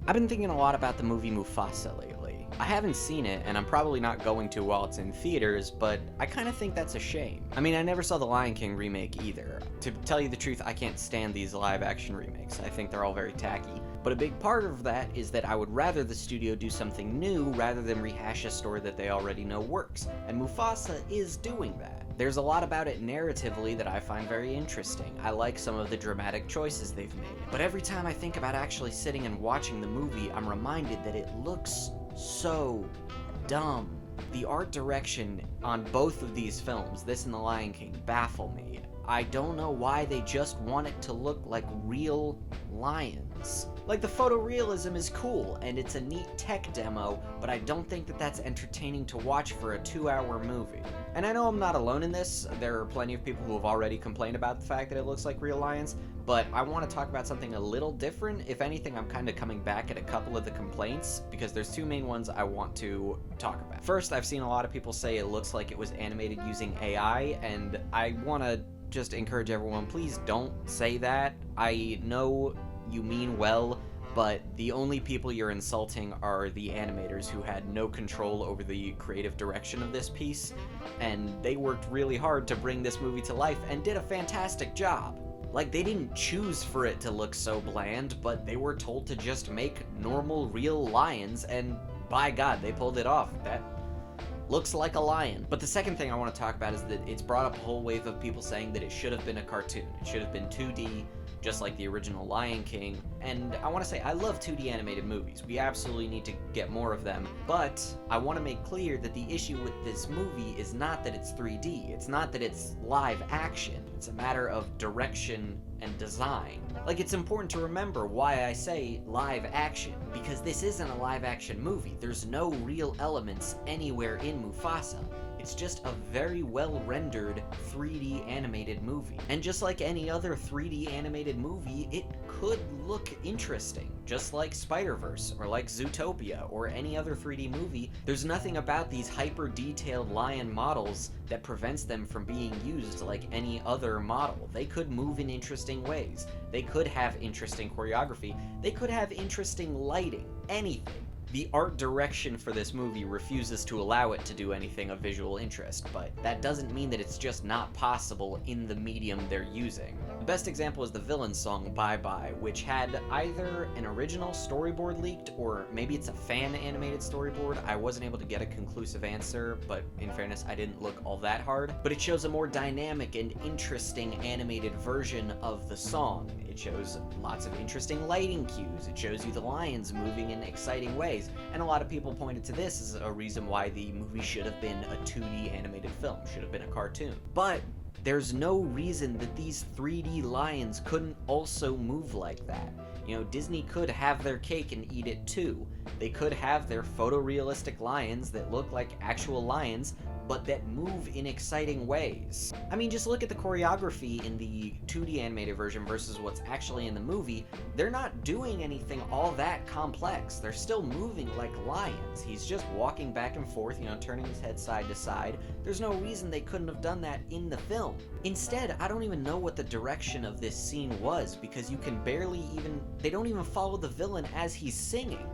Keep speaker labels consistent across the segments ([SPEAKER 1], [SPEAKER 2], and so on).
[SPEAKER 1] I've been thinking a lot about the movie Mufasa lately. I haven't seen it, and I'm probably not going to while it's in theaters, but I kind of think that's a shame. I mean, I never saw the Lion King remake either. To tell you the truth, I can't stand these live-action remakes. I think they're all very tacky. But a big part of that is that I would rather the studio do something new rather than rehash a story that they already know works, and Mufasa is doing that. There's a lot about it narratively that I find very interesting. I like some of the dramatic choices they've made. But every time I think about actually sitting and watching the movie, I'm reminded that it looks so dumb. The art direction on both of these films, this and The Lion King, baffle me. I don't know why they just want it to look like real lions. Like, the photorealism is cool, and it's a neat tech demo, but I don't think that that's entertaining to watch for a 2-hour movie. And I know I'm not alone in this. There are plenty of people who have already complained about the fact that it looks like real lions, but I want to talk about something a little different. If anything, I'm kind of coming back at a couple of the complaints, because there's two main ones I want to talk about. First, I've seen a lot of people say it looks like it was animated using AI, and I want to just encourage everyone, please don't say that. I know you mean well, but the only people you're insulting are the animators who had no control over the creative direction of this piece, and they worked really hard to bring this movie to life and did a fantastic job. Like, they didn't choose for it to look so bland, but they were told to just make normal, real lions, and by God, they pulled it off. That looks like a lion. But the second thing I want to talk about is that it's brought up a whole wave of people saying that it should have been a cartoon. It should have been 2D, just like the original Lion King. And I want to say, I love 2D animated movies. We absolutely need to get more of them. But I want to make clear that the issue with this movie is not that it's 3D. It's not that it's live action. It's a matter of direction and design. Like, it's important to remember why I say live action, because this isn't a live action movie. There's no real elements anywhere in Mufasa. It's just a very well-rendered 3D animated movie. And just like any other 3D animated movie, it could look interesting. Just like Spider-Verse, or like Zootopia, or any other 3D movie, there's nothing about these hyper-detailed lion models that prevents them from being used like any other model. They could move in interesting ways. They could have interesting choreography. They could have interesting lighting. Anything. The art direction for this movie refuses to allow it to do anything of visual interest, but that doesn't mean that it's just not possible in the medium they're using. The best example is the villain song Bye Bye, which had either an original storyboard leaked, or maybe it's a fan-animated storyboard. I wasn't able to get a conclusive answer, but in fairness, I didn't look all that hard. But it shows a more dynamic and interesting animated version of the song. It shows lots of interesting lighting cues. It shows you the lions moving in exciting ways. And a lot of people pointed to this as a reason why the movie should have been a 2D animated film, should have been a cartoon. But there's no reason that these 3D lions couldn't also move like that. You know, Disney could have their cake and eat it too. They could have their photorealistic lions that look like actual lions, but that move in exciting ways. I mean, just look at the choreography in the 2D animated version versus what's actually in the movie. They're not doing anything all that complex. They're still moving like lions. He's just walking back and forth, you know, turning his head side to side. There's no reason they couldn't have done that in the film. Instead, I don't even know what the direction of this scene was, because you can barely even, they don't even follow the villain as he's singing.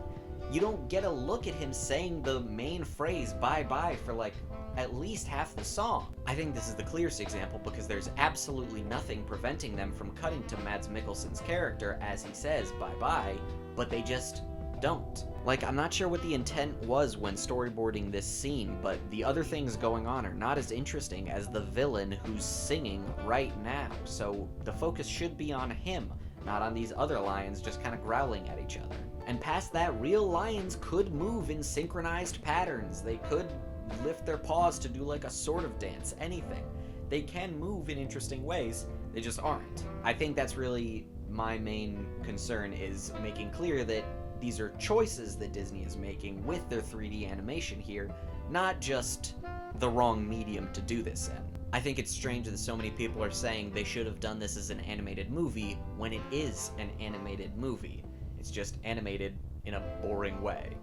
[SPEAKER 1] You don't get a look at him saying the main phrase bye bye for like at least half the song. I think this is the clearest example because there's absolutely nothing preventing them from cutting to Mads Mikkelsen's character as he says bye bye, but they just don't. Like, I'm not sure what the intent was when storyboarding this scene, but the other things going on are not as interesting as the villain who's singing right now, so the focus should be on him, not on these other lions just kind of growling at each other. And past that, real lions could move in synchronized patterns. They could lift their paws to do like a sort of dance, anything. They can move in interesting ways, they just aren't. I think that's really my main concern, is making clear that these are choices that Disney is making with their 3D animation here, not just the wrong medium to do this in. I think it's strange that so many people are saying they should have done this as an animated movie when it is an animated movie. It's just animated in a boring way.